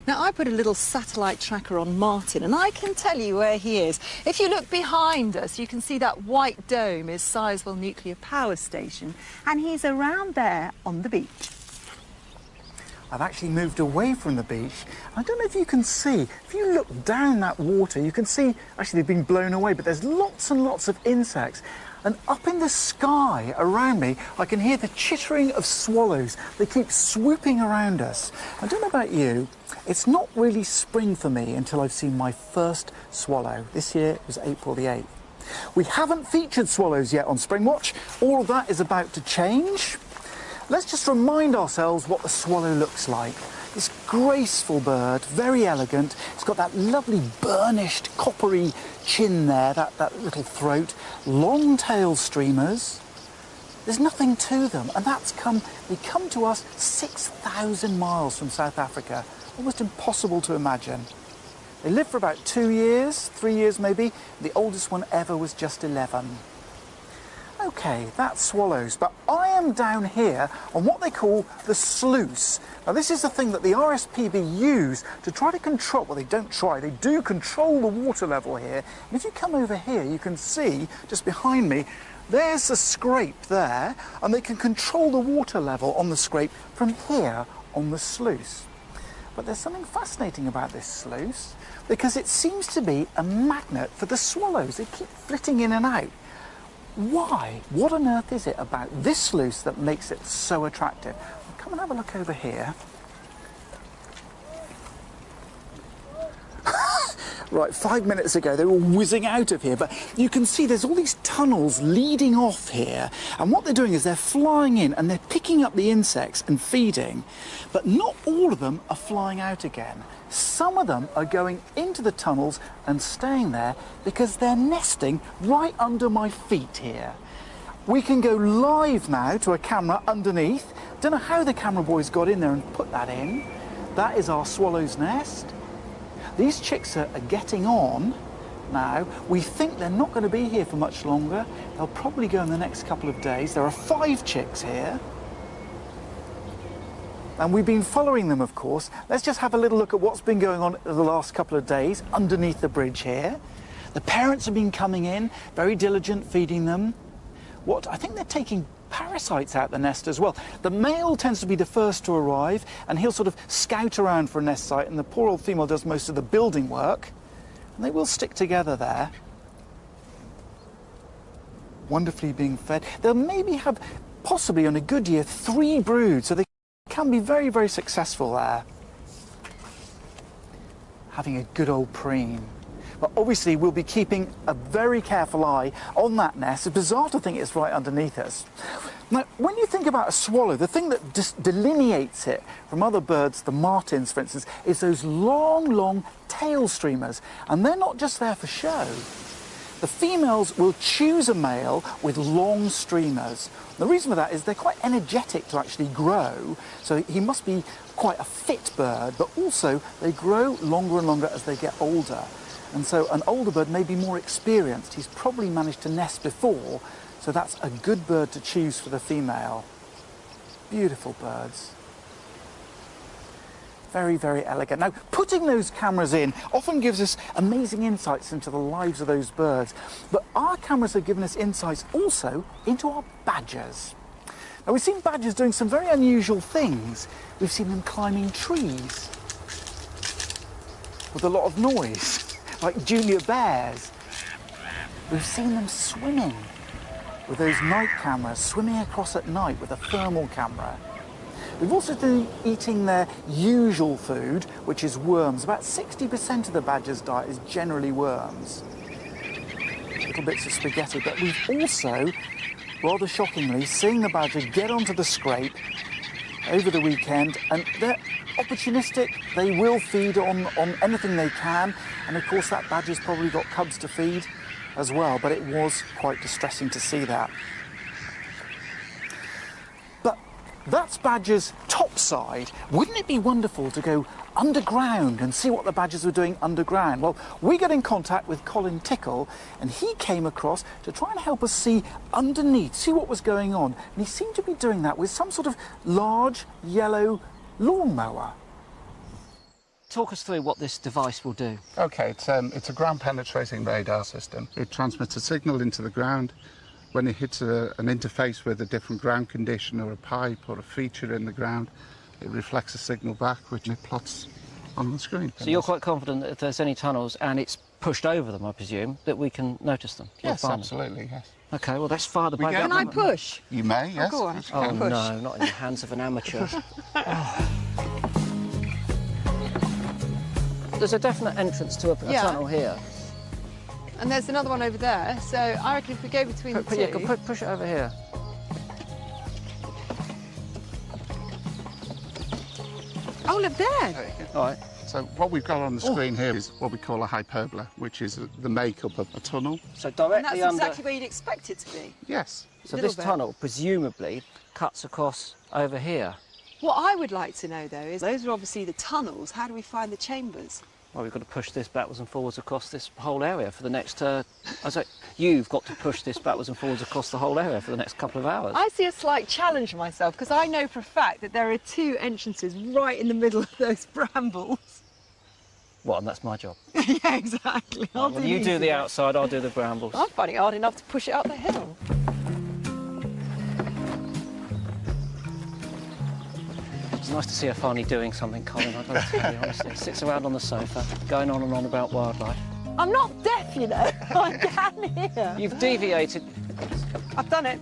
Now, I put a little satellite tracker on Martin, and I can tell you where he is. If you look behind us, you can see that white dome is Sizewell Nuclear Power Station, and he's around there on the beach. I've actually moved away from the beach. I don't know if you can see, if you look down that water, you can see, actually they've been blown away, but there's lots and lots of insects. And up in the sky around me, I can hear the chittering of swallows. They keep swooping around us. I don't know about you, it's not really spring for me until I've seen my first swallow. This year it was April the 8th. We haven't featured swallows yet on Spring Watch. All of that is about to change. Let's just remind ourselves what the swallow looks like. This graceful bird, very elegant. It's got that lovely burnished, coppery chin there, that little throat, long tail streamers. There's nothing to them, and they come to us 6,000 miles from South Africa. Almost impossible to imagine. They live for about 2 years, 3 years maybe. The oldest one ever was just 11. Okay, that's swallows, but I am down here on what they call the sluice. Now, this is the thing that the RSPB use to try to control, well, they don't try, they do control the water level here. And if you come over here, you can see, just behind me, there's a scrape there, and they can control the water level on the scrape from here on the sluice. But there's something fascinating about this sluice, because it seems to be a magnet for the swallows. They keep flitting in and out. Why? What on earth is it about this sluice that makes it so attractive? Well, come and have a look over here. Right, 5 minutes ago they were whizzing out of here, but you can see there's all these tunnels leading off here, and what they're doing is they're flying in and they're picking up the insects and feeding, but not all of them are flying out again. Some of them are going into the tunnels and staying there because they're nesting right under my feet here. We can go live now to a camera underneath. Don't know how the camera boys got in there and put that in. That is our swallow's nest. These chicks are getting on now. We think they're not going to be here for much longer. They'll probably go in the next couple of days. There are 5 chicks here. And we've been following them, of course. Let's just have a little look at what's been going on the last couple of days underneath the bridge here. The parents have been coming in, very diligent, feeding them. I think they're taking parasites out the nest as well. The male tends to be the first to arrive, and he'll sort of scout around for a nest site, and the poor old female does most of the building work. And they will stick together there. Wonderfully being fed. They'll maybe have, possibly on a good year, 3 broods, so they can be very, very successful there. Having a good old preen. But obviously we'll be keeping a very careful eye on that nest. It's bizarre to think it's right underneath us. Now, when you think about a swallow, the thing that just delineates it from other birds, the martins for instance, is those long, long tail streamers. And they're not just there for show. The females will choose a male with long streamers. The reason for that is they're quite energetic to actually grow, so he must be quite a fit bird, but also they grow longer and longer as they get older. And so an older bird may be more experienced. He's probably managed to nest before, so that's a good bird to choose for the female. Beautiful birds. Very, very elegant. Now, putting those cameras in often gives us amazing insights into the lives of those birds. But our cameras have given us insights also into our badgers. Now, we've seen badgers doing some very unusual things. We've seen them climbing trees with a lot of noise, like junior bears. We've seen them swimming with those night cameras, swimming across at night with a thermal camera. We've also been eating their usual food, which is worms. About 60% of the badger's diet is generally worms. Little bits of spaghetti, but we've also, rather shockingly, seen the badger get onto the scrape over the weekend, and they're opportunistic. They will feed on anything they can, and of course that badger's probably got cubs to feed as well, but it was quite distressing to see that. But that's badgers topside. Wouldn't it be wonderful to go underground and see what the badgers were doing underground? Well, we got in contact with Colin Tickle, and he came across to try and help us see underneath, see what was going on. And he seemed to be doing that with some sort of large yellow lawnmower. talk us through what this device will do. OK, it's a ground-penetrating radar system. It transmits a signal into the ground. When it hits an interface with a different ground condition or a pipe or a feature in the ground, it reflects a signal back, which it plots on the screen. So you're quite confident that if there's any tunnels and it's pushed over them, I presume, that we can notice them? Yes, absolutely, yes. OK, well, let's fire the bike. Can I push? You may, yes. Oh, go on. Oh, Push. no, not in the hands of an amateur. Oh. There's a definite entrance to a tunnel here. And there's another one over there, so I reckon if we go between the two... Yeah, push it over here. Oh, look there! All right. So what we've got on the screen here is what we call a hyperbola, which is the makeup of a tunnel. So And directly that's under... exactly where you'd expect it to be. Yes. So Little this bit. tunnel presumably cuts across over here. What I would like to know, though, is those are obviously the tunnels. How do we find the chambers? Well, we've got to push this backwards and forwards across this whole area for the next... you've got to push this backwards and forwards across the whole area for the next couple of hours. I see a slight challenge for myself, because I know for a fact that there are two entrances right in the middle of those brambles. What, and that's my job? Yeah, exactly. Well, you do the outside, I'll do the brambles. I'm finding it hard enough to push it up the hill. It's nice to see her finally doing something, Colin, I've got to tell you, honestly. Sits around on the sofa, going on and on about wildlife. I'm not deaf, you know. I can hear. You've deviated. I've done it.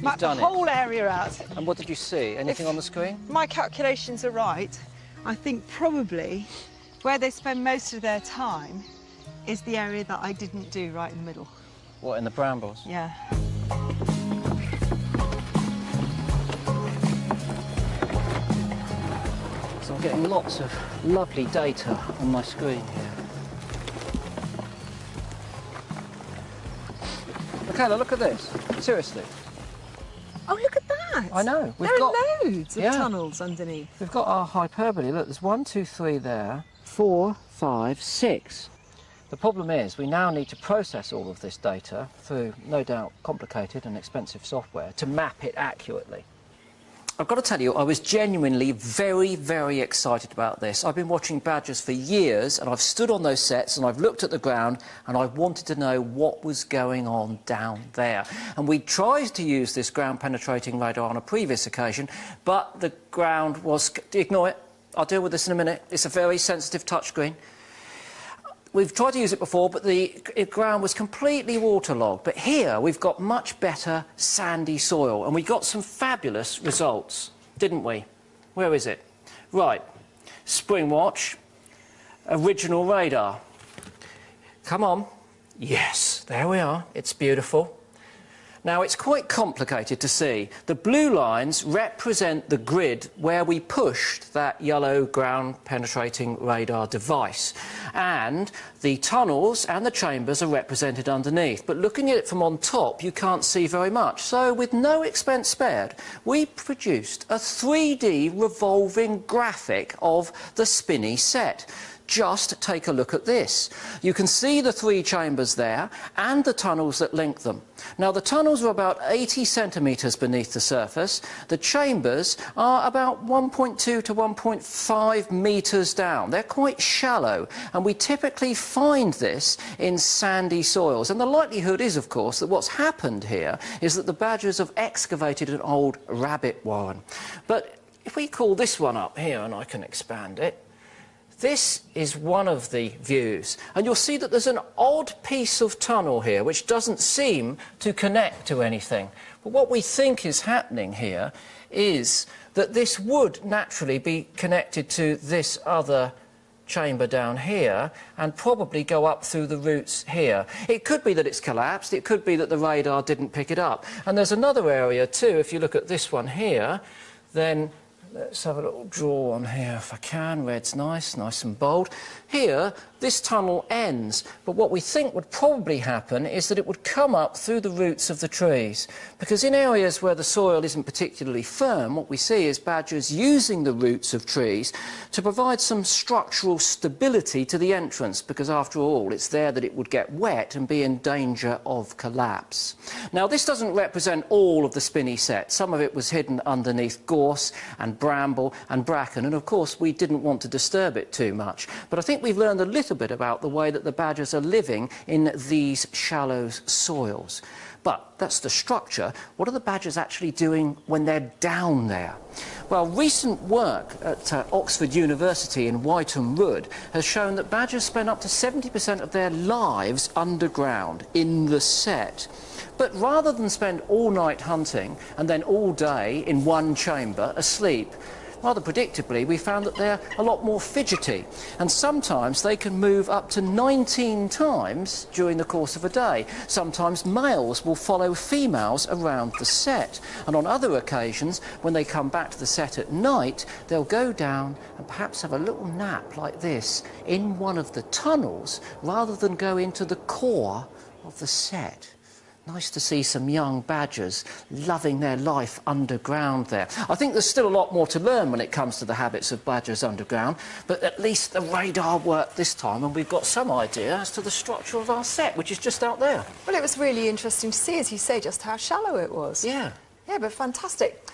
Mapped done the whole area out. And what did you see? Anything on the screen? My calculations are right. I think probably where they spend most of their time is the area that I didn't do right in the middle. What, in the brambles? Yeah. So I'm getting lots of lovely data on my screen here. Michaela, look at this. Seriously. Oh, look at that. I know. There are loads of tunnels underneath. We've got our hyperbole. Look, there's 1, 2, 3 there. 4, 5, 6. The problem is we now need to process all of this data through, no doubt, complicated and expensive software to map it accurately. I've got to tell you, I was genuinely very, very excited about this. I've been watching badgers for years, and I've stood on those sets and I've looked at the ground and I wanted to know what was going on down there. And we tried to use this ground-penetrating radar on a previous occasion, but the ground was... Ignore it. I'll deal with this in a minute. It's a very sensitive touchscreen. We've tried to use it before, but the ground was completely waterlogged. But here, we've got much better sandy soil, and we got some fabulous results, didn't we? Where is it? Right. Springwatch. Original radar. Come on. Yes, there we are. It's beautiful. Now, it's quite complicated to see. The blue lines represent the grid where we pushed that yellow ground-penetrating radar device. And the tunnels and the chambers are represented underneath. But looking at it from on top, you can't see very much. So, with no expense spared, we produced a 3D revolving graphic of the spinny set. Just take a look at this. You can see the 3 chambers there and the tunnels that link them. Now, the tunnels are about 80 centimetres beneath the surface. The chambers are about 1.2 to 1.5 metres down. They're quite shallow, and we typically find this in sandy soils. And the likelihood is, of course, that what's happened here is that the badgers have excavated an old rabbit warren. But if we call this one up here, and I can expand it, this is one of the views, and you'll see that there's an odd piece of tunnel here which doesn't seem to connect to anything. But what we think is happening here is that this would naturally be connected to this other chamber down here and probably go up through the roots here. It could be that it's collapsed, it could be that the radar didn't pick it up. And there's another area too, if you look at this one here, then... Let's have a little draw on here if I can. Red's nice, nice and bold. Here, this tunnel ends. But what we think would probably happen is that it would come up through the roots of the trees, because in areas where the soil isn't particularly firm, what we see is badgers using the roots of trees to provide some structural stability to the entrance, because after all, it's there that it would get wet and be in danger of collapse. Now, this doesn't represent all of the spinney set. Some of it was hidden underneath gorse and bramble and bracken, and of course we didn't want to disturb it too much. But I think we've learned a little bit about the way that the badgers are living in these shallow soils. But that's the structure. What are the badgers actually doing when they're down there? Well, recent work at Oxford University in Wytham Wood has shown that badgers spend up to 70% of their lives underground in the set. But rather than spend all night hunting and then all day in one chamber asleep, rather predictably, we found that they're a lot more fidgety, and sometimes they can move up to 19 times during the course of a day. Sometimes males will follow females around the set, and on other occasions, when they come back to the set at night, they'll go down and perhaps have a little nap like this in one of the tunnels, rather than go into the core of the set. Nice to see some young badgers loving their life underground there. I think there's still a lot more to learn when it comes to the habits of badgers underground, but at least the radar worked this time and we've got some idea as to the structure of our set, which is just out there. Well, it was really interesting to see, as you say, just how shallow it was. Yeah. Yeah, but fantastic.